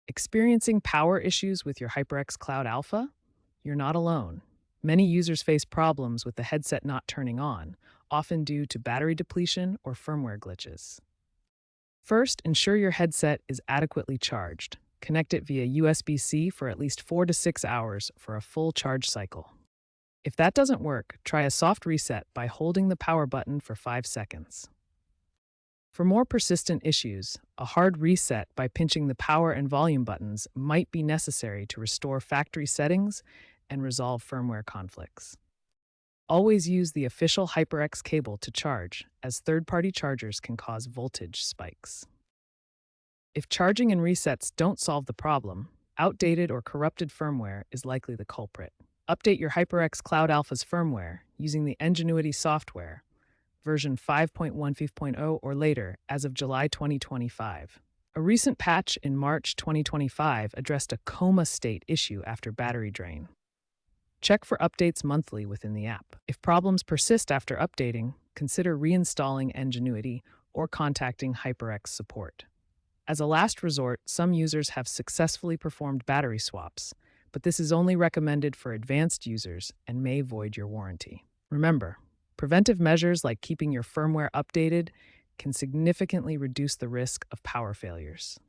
Experiencing power issues with your HyperX Cloud Alpha? You're not alone. Many users face problems with the headset not turning on, often due to battery depletion or firmware glitches. First, ensure your headset is adequately charged. Connect it via USB-C for at least 4 to 6 hours for a full charge cycle. If that doesn't work, try a soft reset by holding the power button for 5 seconds. For more persistent issues, a hard reset by pinching the power and volume buttons might be necessary to restore factory settings and resolve firmware conflicts. Always use the official HyperX cable to charge, as third-party chargers can cause voltage spikes. If charging and resets don't solve the problem, outdated or corrupted firmware is likely the culprit. Update your HyperX Cloud Alpha's firmware using the Ingenuity software, version 5.15.0 or later as of July 2025. A recent patch in March 2025 addressed a coma state issue after battery drain. Check for updates monthly within the app. If problems persist after updating, consider reinstalling Ingenuity or contacting HyperX support. As a last resort, some users have successfully performed battery swaps, but this is only recommended for advanced users and may void your warranty. Remember, preventive measures like keeping your firmware updated can significantly reduce the risk of power failures.